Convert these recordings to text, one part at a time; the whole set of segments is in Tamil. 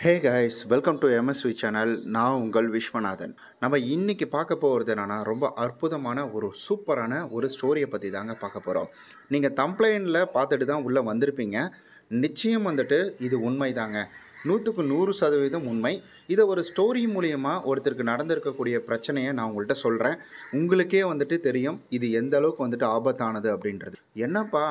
Hey guys, welcome to MSV channel. நான் உங்கள் விஸ்வநாதன். நம்ம இன்னைக்கு பார்க்க போகிறது என்னன்னா, ரொம்ப அற்புதமான ஒரு சூப்பரான ஒரு ஸ்டோரியை பற்றி தாங்க பார்க்க போகிறோம். நீங்கள் தம்ப்ளைனில் பார்த்துட்டு தான் உள்ளே வந்திருப்பீங்க. நிச்சயம் வந்துட்டு இது உண்மைதாங்க, 100க்கு 100% உண்மை. இதை ஒரு ஸ்டோரி மூலியமாக ஒருத்தருக்கு நடந்திருக்கக்கூடிய பிரச்சனையை நான் உங்கள்கிட்ட சொல்கிறேன். உங்களுக்கே வந்துட்டு தெரியும் இது எந்த அளவுக்கு வந்துட்டு ஆபத்தானது அப்படின்றது. என்னப்பா,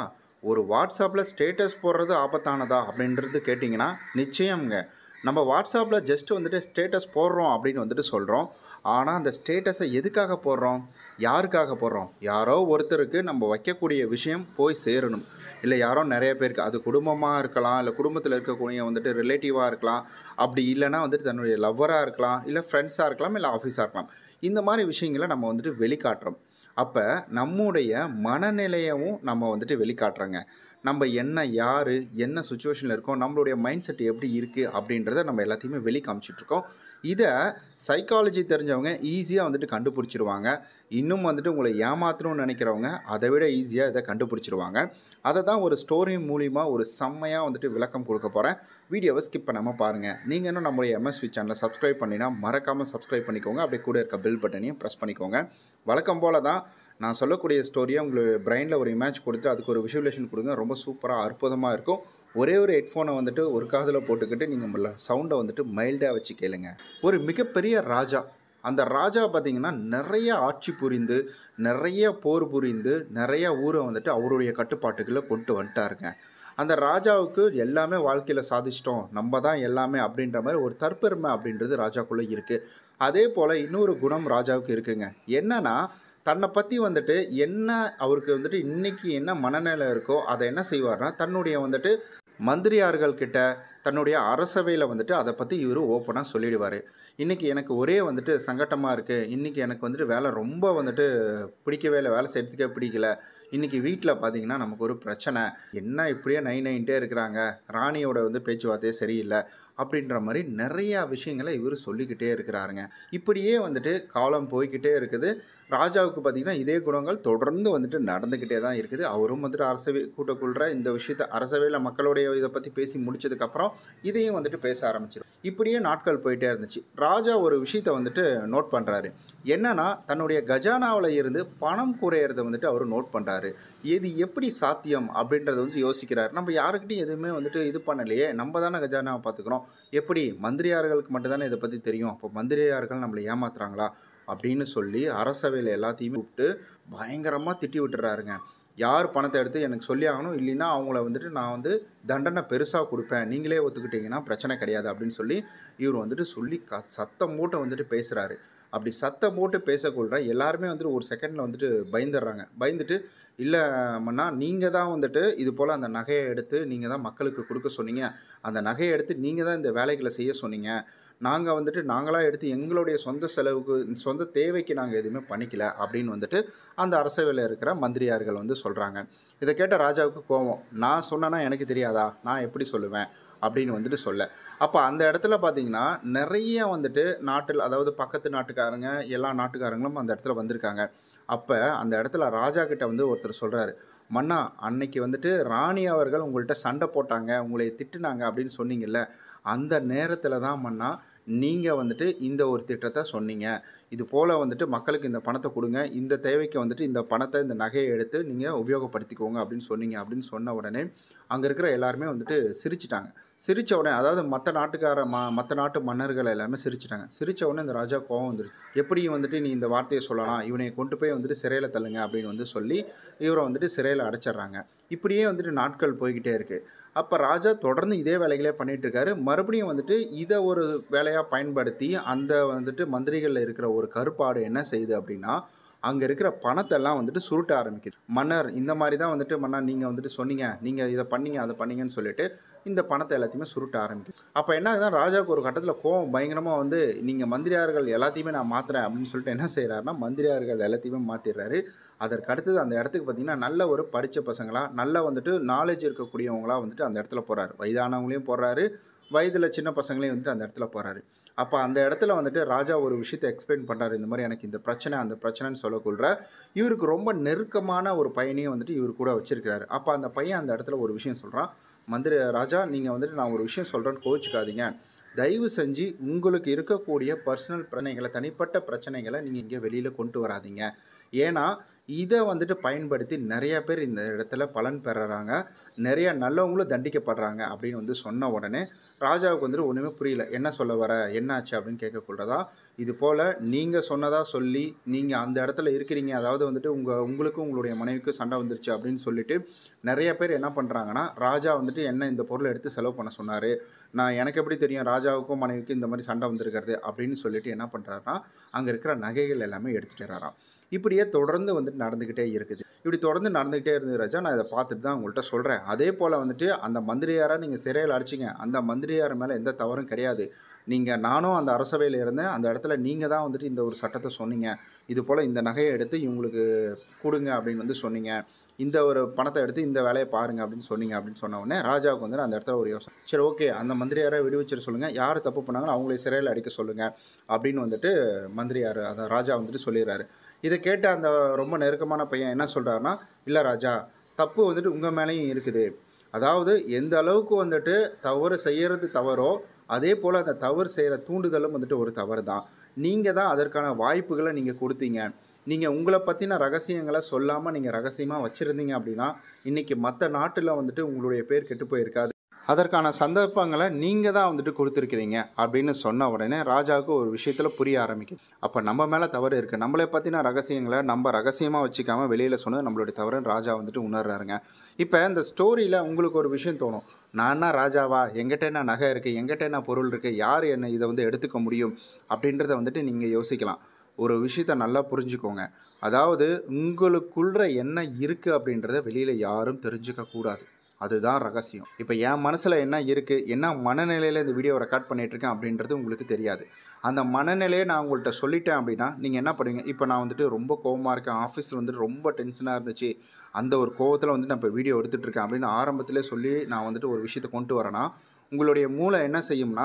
ஒரு வாட்ஸ்அப்பில் ஸ்டேட்டஸ் போடுறது ஆபத்தானதா அப்படின்றது கேட்டிங்கன்னா, நிச்சயம்ங்க. நம்ம வாட்ஸ்அப்பில் ஜஸ்ட் வந்துட்டு ஸ்டேட்டஸ் போடுறோம் அப்படின்னு வந்துட்டு சொல்கிறோம். ஆனால் அந்த ஸ்டேட்டஸை எதுக்காக போடுறோம், யாருக்காக போடுறோம்? யாரோ ஒருத்தருக்கு நம்ம வைக்கக்கூடிய விஷயம் போய் சேரணும். இல்லை யாரோ நிறைய பேருக்கு, அது குடும்பமாக இருக்கலாம், இல்லை குடும்பத்தில் இருக்கக்கூடிய வந்துட்டு ரிலேட்டிவாக இருக்கலாம், அப்படி இல்லைனா வந்துட்டு தன்னுடைய லவ்வராக இருக்கலாம், இல்லை ஃப்ரெண்ட்ஸாக இருக்கலாம், இல்லை ஆஃபீஸாக இருக்கலாம். இந்த மாதிரி விஷயங்களை நம்ம வந்துட்டு வெளிக்காட்டுறோம். அப்போ நம்முடைய மனநிலையவும் நம்ம வந்துட்டு வெளிக்காட்டுறோங்க. நம்ம என்ன, யார், என்ன சுச்சுவேஷனில் இருக்கோம், நம்மளுடைய மைண்ட் செட் எப்படி இருக்குது அப்படின்றத நம்ம எல்லாத்தையுமே வெளி காமிச்சிட்ருக்கோம். இதை சைக்காலஜி தெரிஞ்சவங்க ஈஸியாக வந்துட்டு கண்டுபிடிச்சிருவாங்க. இன்னும் வந்துட்டு உங்களை ஏமாற்றணும்னு நினைக்கிறவங்க அதை விட ஈஸியாக இதை கண்டுபிடிச்சிருவாங்க. அதை தான் ஒரு ஸ்டோரி மூலிமா ஒரு செம்மையாக வந்துட்டு விளக்கம் கொடுக்க போகிறேன். வீடியோவை ஸ்கிப் பண்ணாமல் பாருங்கள். நீங்கள் இன்னும் நம்மளுடைய எம்எஸ்வி சேனலை சப்ஸ்கிரைப் பண்ணினா மறக்காமல் சப்ஸ்கிரைப் பண்ணிக்கோங்க. அப்படியே கூட இருக்க பெல் பட்டனையும் ப்ரெஸ் பண்ணிக்கோங்க. வழக்கம் போல் தான் நான் சொல்லக்கூடிய ஸ்டோரியை உங்களுக்கு பிரெயினில் ஒரு இமேஜ் கொடுத்து அதுக்கு ஒரு விஷுவலேஷன் கொடுங்க. ரொம்ப சூப்பராக அற்புதமாக இருக்கும். ஒரே ஒரு ஹெட்ஃபோனை வந்துட்டு ஒரு காதில் போட்டுக்கிட்டு நீங்கள் சவுண்டை வந்துட்டு மைல்டாக வச்சு கேளுங்க. ஒரு மிகப்பெரிய ராஜா, அந்த ராஜா பார்த்திங்கன்னா நிறைய ஆட்சி புரிந்து, நிறைய போர் புரிந்து, நிறைய ஊரை வந்துட்டு அவருடைய கட்டுப்பாட்டுக்குள்ளே கொண்டு வந்துட்டாருங்க. அந்த ராஜாவுக்கு எல்லாமே வாழ்க்கையில் சாதிச்சிட்டோம், நம்ம தான் எல்லாமே அப்படின்ற மாதிரி ஒரு தற்பெருமை அப்படின்றது ராஜாக்குள்ளே இருக்குது. அதே போல் இன்னொரு குணம் ராஜாவுக்கு இருக்குங்க. என்னென்னா, தன்னை பற்றி வந்துட்டு என்ன அவருக்கு வந்துட்டு இன்றைக்கி என்ன மனநிலை இருக்கோ அதை என்ன செய்வார்னா, தன்னுடைய வந்துட்டு மந்திரியார்கள்கிட்ட, தன்னுடைய அரசவையில் வந்துட்டு அதை பற்றி இவர் ஓப்பனாக சொல்லிடுவார். இன்றைக்கி எனக்கு ஒரே வந்துட்டு சங்கட்டமாக இருக்குது, இன்றைக்கி எனக்கு வந்துட்டு வேலை ரொம்ப வந்துட்டு பிடிக்கவே இல்லை, வேலை செய்கிறதுக்கே பிடிக்கல, இன்றைக்கி வீட்டில் பார்த்திங்கன்னா நமக்கு ஒரு பிரச்சனை, என்ன இப்படியே நைன்ட்டே இருக்கிறாங்க, ராணியோட வந்து பேச்சுவார்த்தையே சரியில்லை அப்படின்ற மாதிரி நிறையா விஷயங்களை இவர் சொல்லிக்கிட்டே இருக்கிறாருங்க. இப்படியே வந்துட்டு காலம் போய்கிட்டே இருக்குது. ராஜாவுக்கு பார்த்திங்கன்னா இதே குணங்கள் தொடர்ந்து வந்துட்டு நடந்துக்கிட்டே தான் இருக்குது. அவரும் வந்துட்டு அரசவை கூட்டக்குள்ள இந்த விஷயத்தை அரசவையில் மக்களுடைய இதை பற்றி பேசி முடிச்சதுக்கப்புறம் இதையும் வந்துட்டு பேச ஆரம்பிச்சிடும். இப்படியே நாட்கள் போயிட்டே இருந்துச்சு. ராஜா ஒரு விஷயத்தை வந்துட்டு நோட் பண்ணுறாரு. என்னன்னா, தன்னுடைய கஜானாவில் இருந்து பணம் குறையிறத வந்துட்டு அவர் நோட் பண்ணுறாரு. இது எப்படி சாத்தியம் அப்படின்றத வந்து யோசிக்கிறார். நம்ம யாருக்கிட்டையும் எதுவுமே வந்துட்டு இது பண்ணலையே, நம்ம தானே கஜானாவை பார்த்துக்கிறோம், எப்படி மந்திரியார்களுக்கு மட்டும்தானே இதை பற்றி தெரியும், அப்போ மந்திரியார்கள் நம்மளை ஏமாத்துறாங்களா அப்படின்னு சொல்லி அரசவையில் எல்லாத்தையுமே கூப்பிட்டு பயங்கரமாக திட்டி விட்டுறாருங்க. யார் பணத்தை எடுத்து எனக்கு சொல்லி ஆகணும், இல்லைன்னா அவங்கள வந்துட்டு நான் வந்து தண்டனை பெருசாக கொடுப்பேன், நீங்களே ஒத்துக்கிட்டீங்கன்னா பிரச்சனை கிடையாது அப்படின்னு சொல்லி இவர் வந்துட்டு சொல்லி சத்தம் போட்டு வந்துட்டு பேசுகிறாரு. அப்படி சத்தம் போட்டு பேசக்கொள்கிற எல்லாருமே வந்துட்டு ஒரு செகண்டில் வந்துட்டு பயந்துடுறாங்க. பயந்துட்டு, இல்லை மன்னா, நீங்கள் தான் வந்துட்டு இது போல் அந்த நகையை எடுத்து நீங்கள் தான் மக்களுக்கு கொடுக்க சொன்னீங்க, அந்த நகையை எடுத்து நீங்கள் தான் இந்த வேலைகளை செய்ய சொன்னீங்க, நாங்கள் வந்துட்டு நாங்களாக எடுத்து எங்களுடைய சொந்த செலவுக்கு, சொந்த தேவைக்கு நாங்கள் எதுவுமே பண்ணிக்கல அப்படின்னு வந்துட்டு அந்த அரசவையில் இருக்கிற மந்திரியார்கள் வந்து சொல்கிறாங்க. இதை கேட்ட ராஜாவுக்கு கோபம். நான் சொன்னேன்னா எனக்கு தெரியாதா, நான் எப்படி சொல்லுவேன் அப்படின்னு வந்துட்டு சொல்ல. அப்போ அந்த இடத்துல பார்த்திங்கன்னா நிறைய வந்துட்டு நாட்டில், அதாவது பக்கத்து நாட்டுக்காரங்க, எல்லா நாட்டுக்காரங்களும் அந்த இடத்துல வந்திருக்காங்க. அப்போ அந்த இடத்துல ராஜா கிட்ட வந்து ஒருத்தர் சொல்கிறாரு, மன்னா, அன்னைக்கு வந்துட்டு ராணி அவர்கள் உங்கள்கிட்ட சண்டை போட்டாங்க, உங்களை திட்டுனாங்க அப்படின்னு சொன்னீங்கல்ல, அந்த நேரத்தில் தான் மன்னா நீங்கள் வந்துட்டு இந்த ஒரு திட்டத்தை சொன்னீங்க. இது போல் வந்துட்டு மக்களுக்கு இந்த பணத்தை கொடுங்க, இந்த தேவைக்கு வந்துட்டு இந்த பணத்தை, இந்த நகையை எடுத்து நீங்கள் உபயோகப்படுத்திக்கோங்க அப்படின்னு சொன்னீங்க அப்படின்னு சொன்ன உடனே அங்கே இருக்கிற எல்லாருமே வந்துட்டு சிரிச்சிட்டாங்க. சிரித்த உடனே, அதாவது மற்ற நாட்டு மன்னர்கள் எல்லாமே சிரிச்சிட்டாங்க. சிரித்த உடனே இந்த ராஜா கோவம் வந்துருச்சு. எப்படி வந்துட்டு நீ இந்த வார்த்தையை சொல்லலாம், இவனை கொண்டு போய் வந்துட்டு சிறையில் தள்ளுங்க அப்படின்னு வந்து சொல்லி இவரை வந்துட்டு சிறையில் அடைச்சிட்றாங்க. இப்படியே வந்துட்டு நாட்கள் போய்கிட்டே இருக்குது. அப்போ ராஜா தொடர்ந்து இதே வேலைகளே பண்ணிகிட்ருக்காரு. மறுபடியும் வந்துட்டு இதை ஒரு வேலையாக பயன்படுத்தி அந்த வந்துட்டு மந்திரிகளில் இருக்கிற ஒரு கருப்பாடு என்ன செய்யுது அப்படின்னா, அங்கே இருக்கிற பணத்தெல்லாம் வந்துட்டு சுருட்ட ஆரம்பிக்குது. மன்னர், இந்த மாதிரி தான் வந்துட்டு மன்னர் நீங்கள் வந்துட்டு சொன்னீங்க, நீங்கள் இதை பண்ணீங்க, அதை பண்ணீங்கன்னு சொல்லிட்டு இந்த பணத்தை எல்லாத்தையுமே சுருட்ட ஆரம்பிக்குது. அப்போ என்ன ஆகுதுன்னா, ராஜாவுக்கு ஒரு கட்டத்தில் கோவம் பயங்கரமாக வந்து, நீங்கள் மந்திரியார்கள் எல்லாத்தையுமே நான் மாற்றுறேன் அப்படின்னு சொல்லிட்டு என்ன செய்கிறாருன்னா, மந்திரியார்கள் எல்லாத்தையுமே மாற்றிடுறாரு. அதற்கு அடுத்தது அந்த இடத்துக்கு பார்த்திங்கன்னா நல்ல ஒரு படித்த பசங்களாக, நல்ல வந்துட்டு நாலேஜ் இருக்கக்கூடியவங்களாக வந்துட்டு அந்த இடத்துல போகிறாரு. வயதானவங்களையும் போடுறாரு, வயதில் சின்ன பசங்களையும் வந்துட்டு அந்த இடத்துல போகிறாரு. அப்போ அந்த இடத்துல வந்துட்டு ராஜா ஒரு விஷயத்தை எக்ஸ்பிளைன் பண்ணுறாரு. இந்த மாதிரி எனக்கு இந்த பிரச்சனை, அந்த பிரச்சனைன்னு சொல்லக்குள்ள இவருக்கு ரொம்ப நெருக்கமான ஒரு பையனையும் வந்துட்டு இவர் கூட வச்சிருக்கிறாரு. அப்போ அந்த பையன் அந்த இடத்துல ஒரு விஷயம் சொல்கிறான். ராஜா, நீங்கள் வந்துட்டு நான் ஒரு விஷயம் சொல்கிறேன்னு கோவிச்சுக்காதீங்க, தயவு செஞ்சு உங்களுக்கு இருக்கக்கூடிய பர்சனல் பிரச்சனைகளை, தனிப்பட்ட பிரச்சனைகளை நீங்கள் இங்கே வெளியில் கொண்டு வராதீங்க. ஏன்னா இதை வந்துட்டு பயன்படுத்தி நிறைய பேர் இந்த இடத்துல பலன் பெறுறாங்க, நிறைய நல்லவங்களும் தண்டிக்கப்படுறாங்க அப்படின்னு வந்து சொன்ன உடனே ராஜாவுக்கு வந்துட்டு ஒன்றுமே புரியல. என்ன சொல்ல வர, என்னாச்சு அப்படின்னு கேட்கக்கூடாதா. இது போல் நீங்கள் சொன்னதாக சொல்லி நீங்கள் அந்த இடத்துல இருக்கிறீங்க, அதாவது வந்துட்டு உங்களுக்கும் உங்களுடைய மனைவிக்கும் சண்டை வந்துருச்சு அப்படின்னு சொல்லிட்டு நிறைய பேர் என்ன பண்ணுறாங்கன்னா, ராஜா வந்துட்டு என்ன இந்த பொருளை எடுத்து செலவு பண்ண சொன்னார், நான் எனக்கு எப்படி தெரியும் ராஜாவுக்கும் மனைவிக்கும் இந்த மாதிரி சண்டை வந்திருக்கிறது அப்படின்னு சொல்லிட்டு என்ன பண்ணுறாருன்னா, அங்கே இருக்கிற நகைகள் எல்லாமே எடுத்துகிட்டு. இப்படியே தொடர்ந்து வந்துட்டு நடந்துக்கிட்டே இருக்குது. இப்படி தொடர்ந்து நடந்துக்கிட்டே இருந்தது ராஜா. நான் இதை பார்த்துட்டு தான் உங்கள்கிட்ட சொல்கிறேன். அதே போல் வந்துட்டு அந்த மந்திரியாரை நீங்கள் சிறையில் அடைச்சிங்க. அந்த மந்திரியார் மேலே எந்த தவறும் கிடையாது. நானும் அந்த அரசவையில் இருந்தேன். அந்த இடத்துல நீங்கள் தான் வந்துட்டு இந்த ஒரு சட்டத்தை சொன்னீங்க. இது போல் இந்த நகையை எடுத்து இவங்களுக்கு கொடுங்க அப்படின்னு வந்து சொன்னீங்க. இந்த ஒரு பணத்தை எடுத்து இந்த வேலையை பாருங்க அப்படின்னு சொன்னீங்க அப்படின்னு சொன்ன உடனே ராஜாவுக்கு வந்து அந்த இடத்துல ஒரு யோசனை. சரி, ஓகே, அந்த மந்திரியாரை விடுவிச்சிட சொல்லுங்கள். யார் தப்பு பண்ணாங்களோ அவங்களே சிறையில் அடைக்க சொல்லுங்கள் அப்படின்னு வந்துட்டு மந்திரியார், அதான் ராஜா வந்துட்டு சொல்லிடுறாரு. இதை கேட்ட அந்த ரொம்ப நெருக்கமான பையன் என்ன சொல்கிறாருன்னா, இல்லை ராஜா, தப்பு வந்துட்டு உங்கள் மேலேயும் இருக்குது. அதாவது எந்த அளவுக்கு வந்துட்டு தவறு செய்கிறது தவறோ, அதே போல் அந்த தவறு செய்கிற தூண்டுதலும் வந்துட்டு ஒரு தவறு தான். நீங்கள் தான் அதற்கான வாய்ப்புகளை நீங்கள் கொடுத்தீங்க. நீங்கள் உங்களை பற்றின ரகசியங்களை சொல்லாமல் நீங்கள் ரகசியமாக வச்சுருந்தீங்க அப்படின்னா இன்றைக்கி மற்ற நாட்டில் வந்துட்டு உங்களுடைய பேர் கெட்டு போயிருக்காது. அதற்கான சந்தர்ப்பங்களை நீங்கள் தான் வந்துட்டு கொடுத்துருக்கிறீங்க அப்படின்னு சொன்ன உடனே ராஜாவுக்கு ஒரு விஷயத்தில் புரிய ஆரம்பிக்குது. அப்போ நம்ம மேலே தவறு இருக்குது. நம்மளை பற்றின ரகசியங்களை நம்ம ரகசியமாக வச்சுக்காமல் வெளியில் சொன்னது நம்மளுடைய தவறுன்னு ராஜா வந்துட்டு உணர்றாருங்க. இப்போ இந்த ஸ்டோரியில் உங்களுக்கு ஒரு விஷயம் தோணும். நான் என்ன ராஜாவா, எங்கிட்ட என்ன நகை இருக்குது, எங்கிட்ட என்ன பொருள் இருக்குது, யார் என்ன இதை வந்து எடுத்துக்க முடியும் அப்படின்றத வந்துட்டு நீங்கள் யோசிக்கலாம். ஒரு விஷயத்தை நல்லா புரிஞ்சுக்கோங்க. அதாவது உங்களுக்குள்ள என்ன இருக்குது அப்படின்றத வெளியில் யாரும் தெரிஞ்சுக்கக்கூடாது. அதுதான் ரகசியம். இப்போ என் மனசில் என்ன இருக்குது, என்ன மனநிலையில் இந்த வீடியோவை ரெக்கார்ட் பண்ணிகிட்ருக்கேன் அப்படின்றது உங்களுக்கு தெரியாது. அந்த மனநிலையை நான் உங்கள்கிட்ட சொல்லிட்டேன் அப்படின்னா நீங்கள் என்ன பண்ணுவீங்க. இப்போ நான் வந்துட்டு ரொம்ப கோவமாக இருக்கேன், ஆஃபீஸில் வந்துட்டு ரொம்ப டென்ஷனாக இருந்துச்சு, அந்த ஒரு கோவத்தில் வந்துட்டு நான் இப்போ வீடியோ எடுத்துகிட்ருக்கேன் அப்படின்னு ஆரம்பத்திலே சொல்லி நான் வந்துட்டு ஒரு விஷயத்தை கொண்டு வரேன்னா, உங்களுடைய மூளை என்ன செய்யும்னா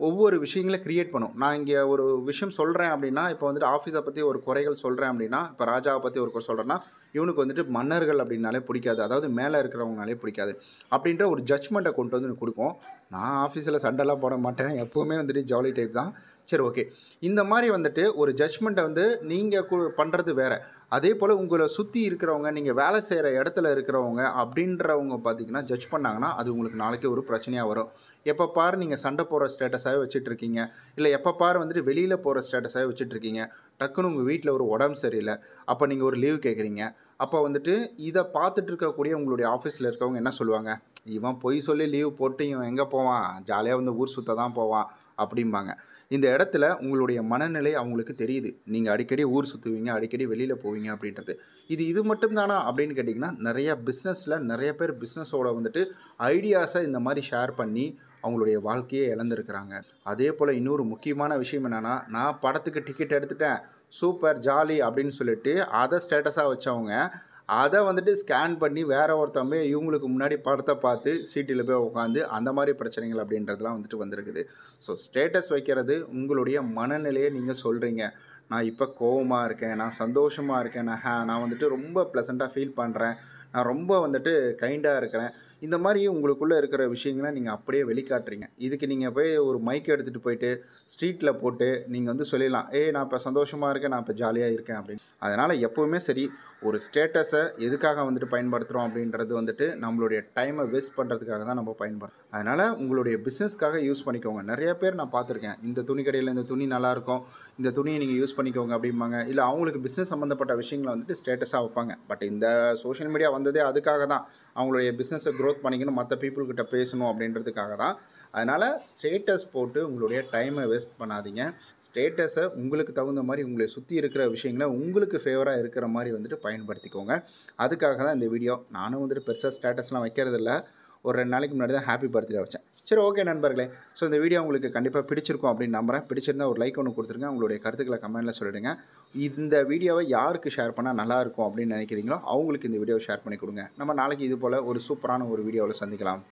ஒவ்வொரு விஷயங்களை க்ரியேட் பண்ணும். நான் இங்கே ஒரு விஷயம் சொல்கிறேன் அப்படின்னா, இப்போ வந்துட்டு ஆஃபீஸை பற்றி ஒரு குறைகள் சொல்கிறேன் அப்படின்னா, இப்போ ராஜாவை பற்றி ஒரு குறை சொல்கிறேன்னா, இவனுக்கு வந்துட்டு மன்னர்கள் அப்படின்னாலே பிடிக்காது, அதாவது மேலே இருக்கிறவங்கனாலே பிடிக்காது அப்படின்ற ஒரு ஜட்ஜ்மெண்ட்டை கொண்டு வந்து கொடுக்கும். நான் ஆஃபீஸில் சண்டைலாம் போட மாட்டேன், எப்போவுமே வந்துட்டு ஜாலி டைப் தான். சரி, ஓகே. இந்த மாதிரி வந்துட்டு ஒரு ஜட்ஜ்மெண்ட்டை வந்து நீங்கள் பண்ணுறது வேறு. அதே போல் உங்களை சுற்றி இருக்கிறவங்க, நீங்கள் வேலை செய்கிற இடத்துல இருக்கிறவங்க அப்படின்றவங்க பார்த்திங்கன்னா ஜட்ஜ் பண்ணாங்கன்னா அது உங்களுக்கு நாளைக்கு ஒரு பிரச்சனையாக வரும். எப்போ பாரு நீங்கள் சண்டை போடுற ஸ்டேட்டஸாகவே வச்சுட்ருக்கீங்க, இல்லை எப்போ பாரு வந்துட்டு வெளியில் போகிற ஸ்டேட்டஸாகவே வச்சுட்ருக்கீங்க. டக்குன்னு உங்கள் வீட்டில் ஒரு உடம்பு சரியில்லை, அப்போ நீங்கள் ஒரு லீவ் கேட்குறீங்க. அப்போ வந்துட்டு இதை பார்த்துட்டு இருக்கக்கூடிய உங்களுடைய ஆஃபீஸில் இருக்கவங்க என்ன சொல்லுவாங்க, இவன் பொய் சொல்லி லீவ் போட்டு இவன் எங்கே போவான், ஜாலியாக வந்து ஊர் சுற்ற தான் போவான் அப்படிம்பாங்க. இந்த இடத்துல உங்களுடைய மனநிலை அவங்களுக்கு தெரியுது. நீங்கள் அடிக்கடி ஊர் சுற்றுவீங்க, அடிக்கடி வெளியில் போவீங்க அப்படின்றது. இது மட்டும் தானா அப்படின்னு கேட்டிங்கன்னா, நிறைய பேர் பிஸ்னஸோட வந்துட்டு ஐடியாஸை இந்த மாதிரி ஷேர் பண்ணி அவங்களுடைய வாழ்க்கையை இழந்திருக்கிறாங்க. அதே போல் இன்னொரு முக்கியமான விஷயம் என்னென்னா, நான் படத்துக்கு டிக்கெட் எடுத்துட்டேன், சூப்பர் ஜாலி அப்படின்னு சொல்லிட்டு அதை ஸ்டேட்டஸாக வச்சவங்க அதை வந்துட்டு ஸ்கேன் பண்ணி வேறு ஒருத்தவங்க இவங்களுக்கு முன்னாடி படத்தை பார்த்து சீட்டில் போய் உட்காந்து அந்த மாதிரி பிரச்சனைகள் அப்படின்றதுலாம் வந்துட்டு வந்திருக்குது. ஸோ ஸ்டேட்டஸ் வைக்கிறது உங்களுடைய மனநிலையை நீங்கள் சொல்கிறீங்க. நான் இப்போ கோவமாக இருக்கேன், நான் சந்தோஷமாக இருக்கேன், நான் வந்துட்டு ரொம்ப ப்ளசண்ட்டாக ஃபீல் பண்ணுறேன், நான் ரொம்ப வந்துட்டு கைண்டாக இருக்கிறேன். இந்த மாதிரி உங்களுக்குள்ளே இருக்கிற விஷயங்களை நீங்கள் அப்படியே வெளிக்காட்டுறீங்க. இதுக்கு நீங்கள் போய் ஒரு மைக் எடுத்துகிட்டு போயிட்டு ஸ்ட்ரீட்டில் போட்டு நீங்கள் வந்து சொல்லிடலாம், நான் இப்போ சந்தோஷமாக இருக்கேன், நான் இப்போ ஜாலியாக இருக்கேன் அப்படின்னு. அதனால் எப்போவுமே சரி, ஒரு ஸ்டேட்டஸை எதுக்காக வந்துட்டு பயன்படுத்துகிறோம் அப்படின்றது வந்துட்டு நம்மளுடைய டைமை வேஸ்ட் பண்ணுறதுக்காக தான் நம்ம பயன்படுத்துகிறோம். அதனால் உங்களுடைய பிஸ்னஸ்க்காக யூஸ் பண்ணிக்கோங்க. நிறைய பேர் நான் பார்த்துருக்கேன், இந்த துணி கடையில் இந்த துணி நல்லாயிருக்கும், இந்த துணியை நீங்கள் யூஸ் பண்ணிக்கோங்க அப்படிம்பாங்க. இல்லை அவங்களுக்கு பிஸ்னஸ் சம்மந்தப்பட்ட விஷயங்களை வந்துட்டு ஸ்டேட்டஸாக வைப்பாங்க. பட் இந்த சோஷியல் மீடியா வந்ததே அதுக்காக தான், அவங்களுடைய பிஸ்னஸை க்ரோத் பண்ணிக்கணும், மற்ற பீப்புள்கிட்ட பேசணும் அப்படின்றதுக்காக தான். அதனால் ஸ்டேட்டஸ் போட்டு உங்களுடைய டைமை வேஸ்ட் பண்ணாதீங்க. ஸ்டேட்டஸை உங்களுக்கு தகுந்த மாதிரி உங்களை சுற்றி இருக்கிற விஷயங்களை உங்களுக்கு ஃபேவராக இருக்கிற மாதிரி வந்துட்டு பயன்படுத்திக்கோங்க. அதுக்காக தான் இந்த வீடியோ. நானும் வந்துட்டு பெருசாக ஸ்டேட்டஸ்லாம் வைக்கிறதில்ல. ஒரு 2 நாளைக்கு முன்னாடி தான் ஹாப்பி பர்த்டே வச்சேன். சரி, ஓகே நண்பர்களே. ஸோ இந்த வீடியோ உங்களுக்கு கண்டிப்பாக பிடிச்சிருக்கும் அப்படின்னு நம்புகிறேன். பிடிச்சிருந்தா ஒரு லைக் ஒன்று கொடுத்துருங்க. உங்களுடைய கருத்துக்களை கமெண்ட்டில் சொல்லிடுங்க. இந்த வீடியோவை யாருக்கு ஷேர் பண்ணால் நல்லாயிருக்கும் அப்படின்னு நினைக்கிறீங்களோ அவங்களுக்கு இந்த வீடியோவை ஷேர் பண்ணி கொடுங்க. நம்ம நாளைக்கு இது போல் ஒரு சூப்பரான ஒரு வீடியோவில் சந்திக்கலாம்.